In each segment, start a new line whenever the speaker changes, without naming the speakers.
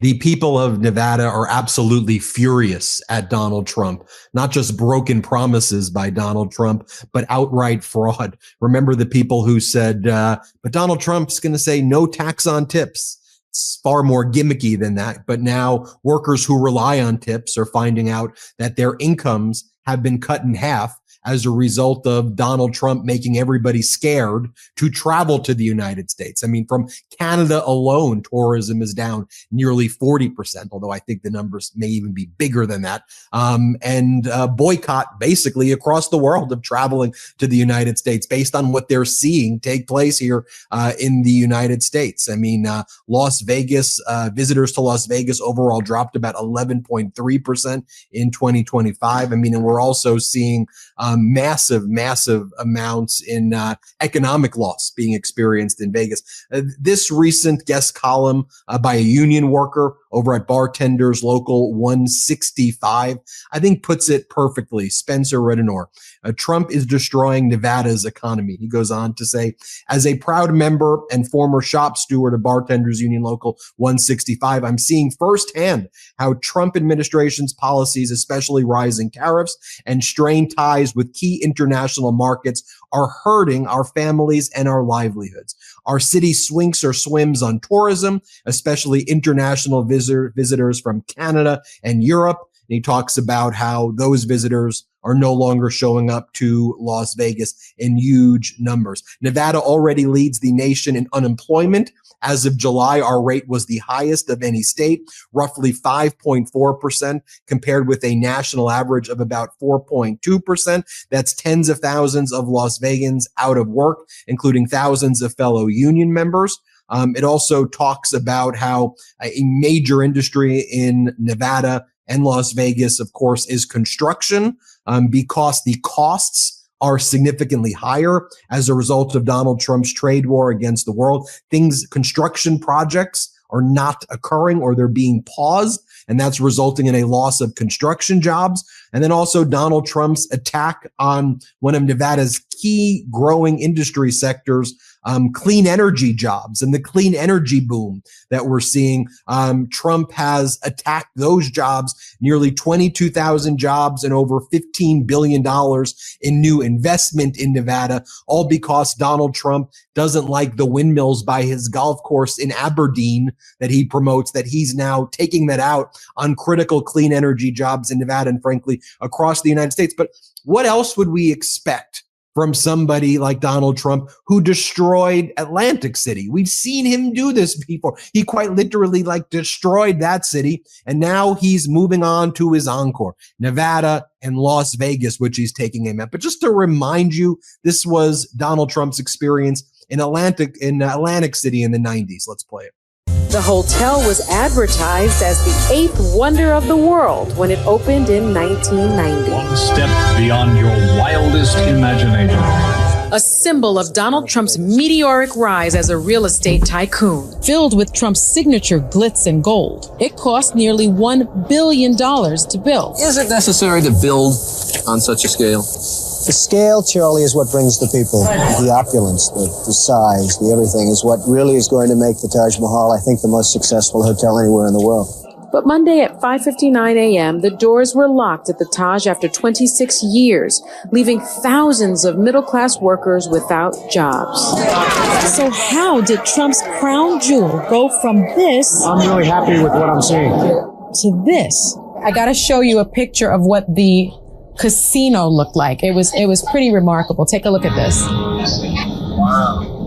The people of Nevada are absolutely furious at Donald Trump, not just broken promises by Donald Trump, but outright fraud. Remember the people who said, but Donald Trump's going to say no tax on tips. It's far more gimmicky than that. But now workers who rely on tips are finding out that their incomes have been cut in half as a result of Donald Trump making everybody scared to travel to the United States. I mean, from Canada alone, tourism is down nearly 40%, although I think the numbers may even be bigger than that. And boycott basically across the world of traveling to the United States based on what they're seeing take place here in the United States. I mean, Las Vegas, visitors to Las Vegas overall dropped about 11.3% in 2025. I mean, and we're also seeing massive amounts in economic loss being experienced in Vegas. This recent guest column by a union worker over at Bartenders Local 165, I think puts it perfectly. Spencer Redenor. Trump is destroying Nevada's economy. He goes on to say, as a proud member and former shop steward of Bartenders Union Local 165, I'm seeing firsthand how Trump administration's policies, especially rising tariffs and strained ties with key international markets, are hurting our families and our livelihoods. Our city swinks or swims on tourism, especially international visitors from Canada and Europe. And he talks about how those visitors are no longer showing up to Las Vegas in huge numbers. Nevada already leads the nation in unemployment. As of July, our rate was the highest of any state, roughly 5.4%, compared with a national average of about 4.2%. That's tens of thousands of Las Vegans out of work, including thousands of fellow union members. It also talks about how a major industry in Nevada and Las Vegas, of course, is construction, because the costs are significantly higher as a result of Donald Trump's trade war against the world. Construction projects are not occurring, or they're being paused, and that's resulting in a loss of construction jobs. And then also Donald Trump's attack on one of Nevada's key growing industry sectors, clean energy jobs and the clean energy boom that we're seeing. Trump has attacked those jobs, nearly 22,000 jobs and over $15 billion in new investment in Nevada, all because Donald Trump doesn't like the windmills by his golf course in Aberdeen that he promotes, that he's now taking that out on critical clean energy jobs in Nevada and frankly across the United States. But what else would we expect from somebody like Donald Trump, who destroyed Atlantic City? We've seen him do this before. He quite literally destroyed that city. And now he's moving on to his encore, Nevada and Las Vegas, which he's taking aim at. But just to remind you, this was Donald Trump's experience in Atlantic City in the 90s. Let's play it.
The hotel was advertised as the eighth wonder of the world when it opened in 1990.
One step beyond your wildest imagination.
A symbol of Donald Trump's meteoric rise as a real estate tycoon. Filled with Trump's signature glitz and gold. It cost nearly $1 billion to build.
Is it necessary to build on such a scale?
The scale, Charlie, is what brings the people. The opulence, the size, the everything is what really is going to make the Taj Mahal, I think, the most successful hotel anywhere in the world.
But Monday at 5:59 a.m., the doors were locked at the Taj after 26 years, leaving thousands of middle-class workers without jobs. So how did Trump's crown jewel go from this...
I'm really happy with what I'm seeing.
...to this? I got to show you a picture of what the casino looked like. It was pretty remarkable. Take a look at this.
Wow.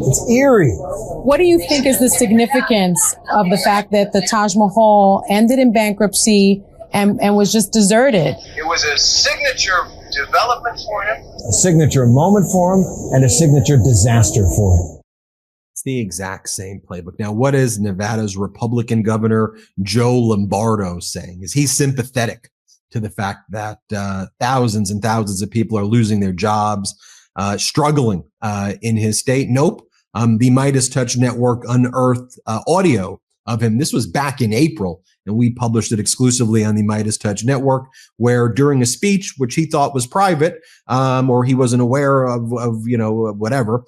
It's eerie.
What do you think is the significance of the fact that the Taj Mahal ended in bankruptcy and was just deserted?
It was a signature development for him.
A signature moment for him and a signature disaster for him.
It's the exact same playbook. Now, what is Nevada's Republican governor, Joe Lombardo, saying? Is he sympathetic to the fact that thousands and thousands of people are losing their jobs, struggling in his state? Nope. The MeidasTouch network unearthed audio of him. This was back in April, and we published it exclusively on the MeidasTouch network, where during a speech, which he thought was private, or he wasn't aware of whatever,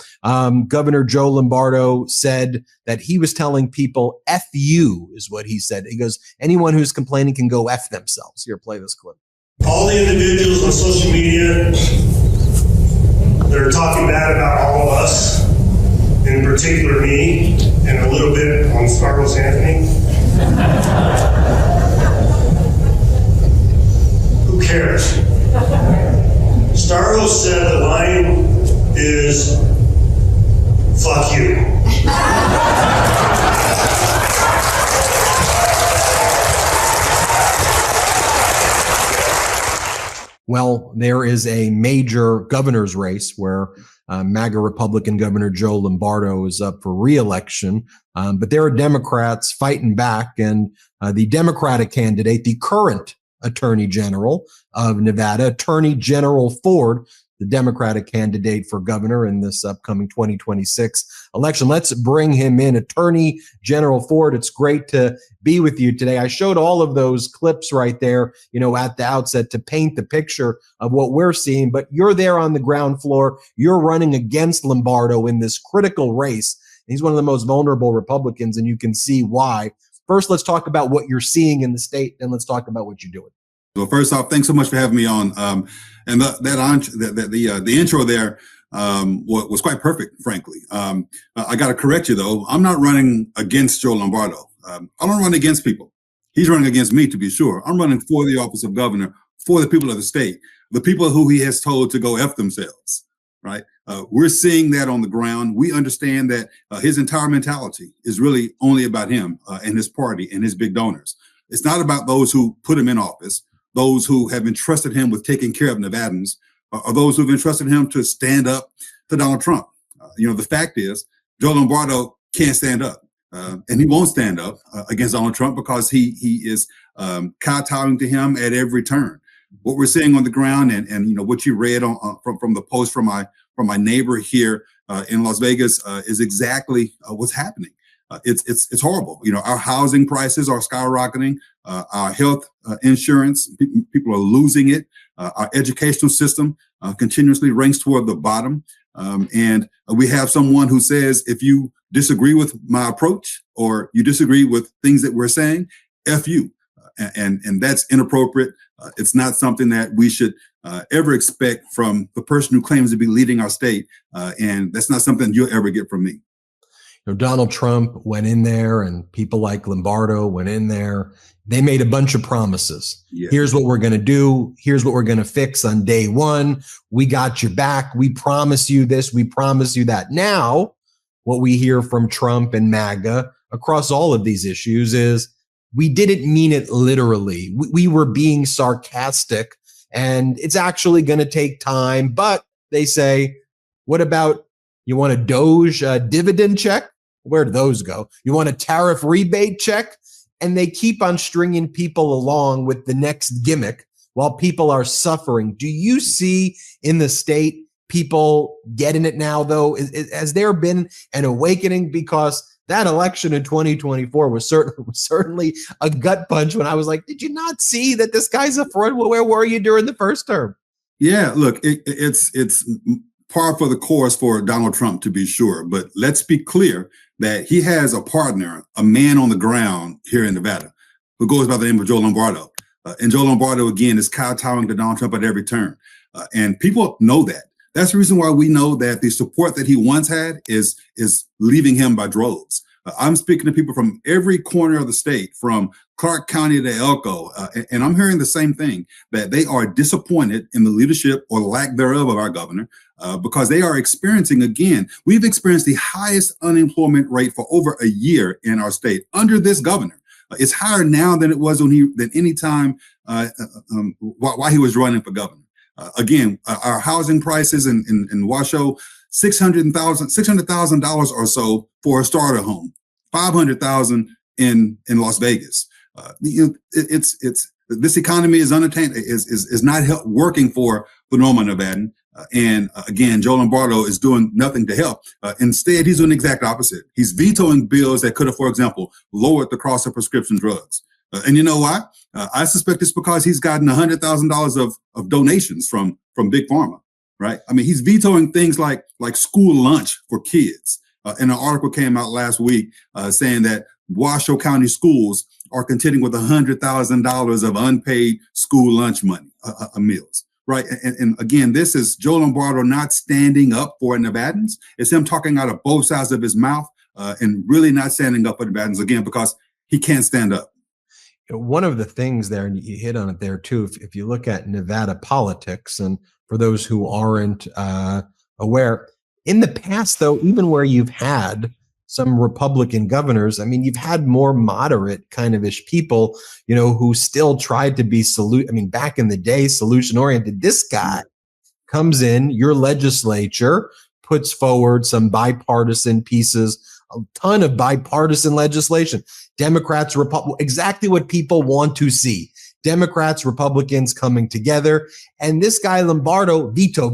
Governor Joe Lombardo said that he was telling people, F you is what he said. He goes, anyone who's complaining can go F themselves. Here, play this clip.
All the individuals on social media that are talking bad about all of us, in particular me, and a little bit on Starbucks Anthony. Who cares? Starbucks said the line is, fuck you.
Well, there is a major governor's race where MAGA Republican Governor Joe Lombardo is up for re-election. But there are Democrats fighting back, and the Democratic candidate, the current Attorney General of Nevada, Attorney General Ford, the Democratic candidate for governor in this upcoming 2026 election. Let's bring him in. Attorney General Ford, it's great to be with you today. I showed all of those clips right there, at the outset to paint the picture of what we're seeing, but you're there on the ground floor. You're running against Lombardo in this critical race. He's one of the most vulnerable Republicans, and you can see why. First, let's talk about what you're seeing in the state, and let's talk about what you're doing.
Well, first off, thanks so much for having me on. And the intro there was quite perfect, frankly. I got to correct you, though. I'm not running against Joe Lombardo. I don't run against people. He's running against me, to be sure. I'm running for the office of governor, for the people of the state, the people who he has told to go F themselves, right? We're seeing that on the ground. We understand that his entire mentality is really only about him and his party and his big donors. It's not about those who put him in office, those who have entrusted him with taking care of Nevadans, or those who have entrusted him to stand up to Donald Trump. The fact is, Joe Lombardo can't stand up, and he won't stand up against Donald Trump because he is kowtowing to him at every turn. What we're seeing on the ground, and what you read from the post from my neighbor here in Las Vegas is exactly what's happening. It's horrible. Our housing prices are skyrocketing. Our health insurance, people are losing it. Our educational system continuously ranks toward the bottom. And we have someone who says, if you disagree with my approach or you disagree with things that we're saying, F you. And that's inappropriate. It's not something that we should ever expect from the person who claims to be leading our state. And that's not something you'll ever get from me.
Donald Trump went in there, and people like Lombardo went in there. They made a bunch of promises. Yeah. Here's what we're going to do. Here's what we're going to fix on day one. We got your back. We promise you this. We promise you that. Now, what we hear from Trump and MAGA across all of these issues is we didn't mean it literally. We were being sarcastic, and it's actually going to take time. But they say, what about, you want a Doge dividend check? Where do those go? You want a tariff rebate check? And they keep on stringing people along with the next gimmick while people are suffering. Do you see in the state people getting it now, though? Has there been an awakening? Because that election in 2024 was certainly a gut punch when I was like, did you not see that this guy's a fraud? Where were you during the first term?
Yeah, look, it's par for the course for Donald Trump, to be sure. But let's be clear that he has a partner, a man on the ground here in Nevada, who goes by the name of Joe Lombardo. And Joe Lombardo, again, is kowtowing to Donald Trump at every turn. And people know that. That's the reason why we know that the support that he once had is leaving him by droves. I'm speaking to people from every corner of the state, from Clark County to Elko, and I'm hearing the same thing, that they are disappointed in the leadership or lack thereof of our governor, because they are experiencing, again, we've experienced the highest unemployment rate for over a year in our state under this governor. It's higher now than it was than any time while he was running for governor. Again, our housing prices in Washoe, $600,000 or so for a starter home, $500,000 in Las Vegas. This economy is unattained, is not working for the normal Nevadan. Again, Joe Lombardo is doing nothing to help. Instead, he's doing the exact opposite. He's vetoing bills that could have, for example, lowered the cost of prescription drugs. And you know why? I suspect it's because he's gotten $100,000 of donations from Big Pharma, right? I mean, he's vetoing things like school lunch for kids. And an article came out last week saying that Washoe County schools are contending with $100,000 of unpaid school lunch money, meals. Right. And again, this is Joe Lombardo not standing up for Nevadans. It's him talking out of both sides of his mouth and really not standing up for Nevadans, again, because he can't stand up.
One of the things there, and you hit on it there too, if you look at Nevada politics, and for those who aren't aware, in the past, though, even where you've had some Republican governors, I mean, you've had more moderate kind of ish people, who still tried to be back in the day, solution oriented. This guy comes in, your legislature puts forward some bipartisan pieces, a ton of bipartisan legislation. Democrats, exactly what people want to see. Democrats, Republicans coming together. And this guy, Lombardo, veto,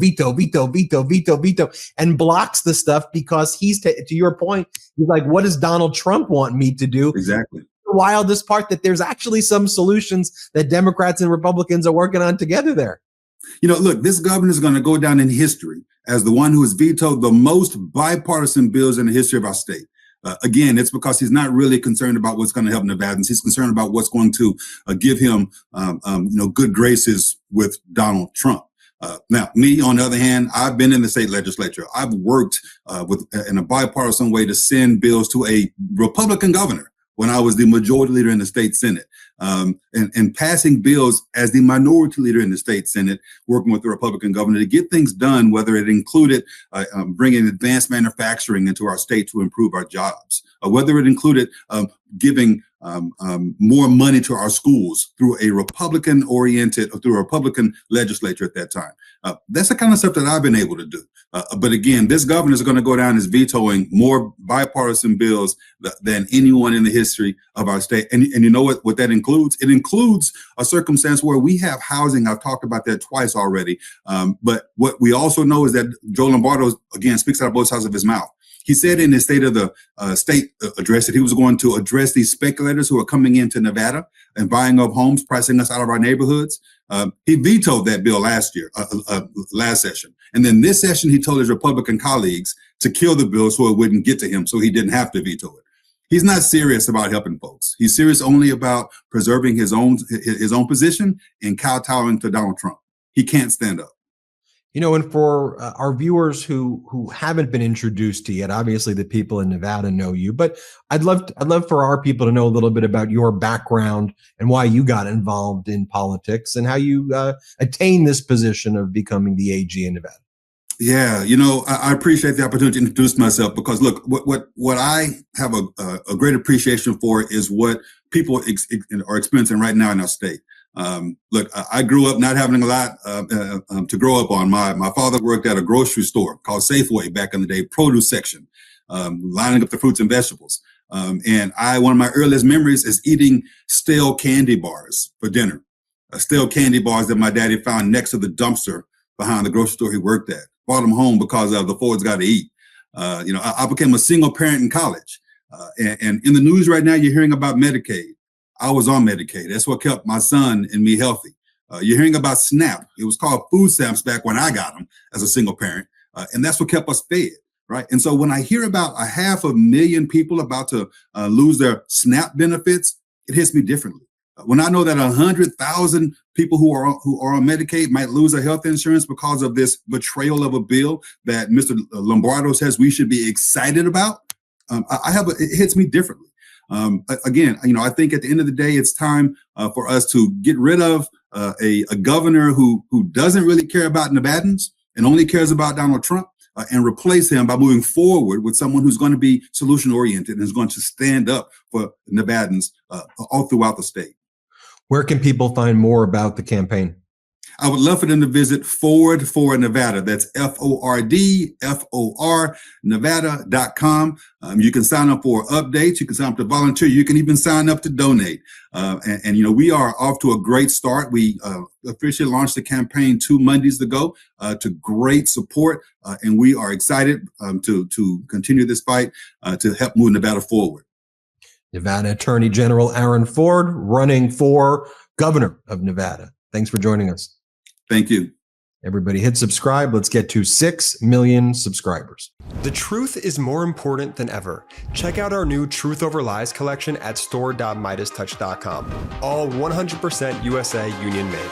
and blocks the stuff because he's, to your point, he's like, what does Donald Trump want me to do?
Exactly.
The wildest part that there's actually some solutions that Democrats and Republicans are working on together there.
Look, this governor is going to go down in history as the one who has vetoed the most bipartisan bills in the history of our state. Again, it's because he's not really concerned about what's going to help Nevadans. He's concerned about what's going to give him, good graces with Donald Trump. Now, me, on the other hand, I've been in the state legislature. I've worked in a bipartisan way to send bills to a Republican governor when I was the majority leader in the state Senate, and passing bills as the minority leader in the state Senate, working with the Republican governor to get things done, whether it included bringing advanced manufacturing into our state to improve our jobs, whether it included giving more money to our schools through a Republican legislature at that time. That's the kind of stuff that I've been able to do. But again, this governor is going to go down as vetoing more bipartisan bills than anyone in the history of our state. And you know what that includes? It includes a circumstance where we have housing. I've talked about that twice already. But what we also know is that Joe Lombardo, again, speaks out of both sides of his mouth. He said in his State of the State address that he was going to address these speculators who are coming into Nevada and buying up homes, pricing us out of our neighborhoods. He vetoed that bill last session. And then this session, he told his Republican colleagues to kill the bill so it wouldn't get to him, so he didn't have to veto it. He's not serious about helping folks. He's serious only about preserving his own position and kowtowing to Donald Trump. He can't stand up.
And for our viewers who haven't been introduced to yet, obviously the people in Nevada know you, but I'd love for our people to know a little bit about your background and why you got involved in politics and how you attained this position of becoming the AG in Nevada.
Yeah, I appreciate the opportunity to introduce myself because, look, what I have a great appreciation for is what people are experiencing right now in our state. Look, I grew up not having a lot to grow up on. My father worked at a grocery store called Safeway back in the day, produce section, lining up the fruits and vegetables. And one of my earliest memories is eating stale candy bars for dinner, stale candy bars that my daddy found next to the dumpster behind the grocery store he worked at. Brought them home because of the Ford's got to eat. I became a single parent in college. And in the news right now, you're hearing about Medicaid. I was on Medicaid. That's what kept my son and me healthy. You're hearing about SNAP. It was called food stamps back when I got them as a single parent. And that's what kept us fed, right? And so when I hear about 500,000 people about to lose their SNAP benefits, it hits me differently. When I know that 100,000 people who are on Medicaid might lose their health insurance because of this betrayal of a bill that Mr. Lombardo says we should be excited about, it hits me differently. Again, I think at the end of the day, it's time for us to get rid of a governor who doesn't really care about Nevadans and only cares about Donald Trump, and replace him by moving forward with someone who's going to be solution oriented and is going to stand up for Nevadans all throughout the state.
Where can people find more about the campaign?
I would love for them to visit Forward for Nevada. That's FORDFOR Nevada.com. You can sign up for updates. You can sign up to volunteer. You can even sign up to donate. And we are off to a great start. We officially launched the campaign 2 Mondays ago to great support. And we are excited to continue this fight to help move Nevada forward.
Nevada Attorney General Aaron Ford running for governor of Nevada. Thanks for joining us.
Thank you.
Everybody hit subscribe. Let's get to 6 million subscribers.
The truth is more important than ever. Check out our new Truth Over Lies collection at store.MeidasTouch.com. All 100% USA union made.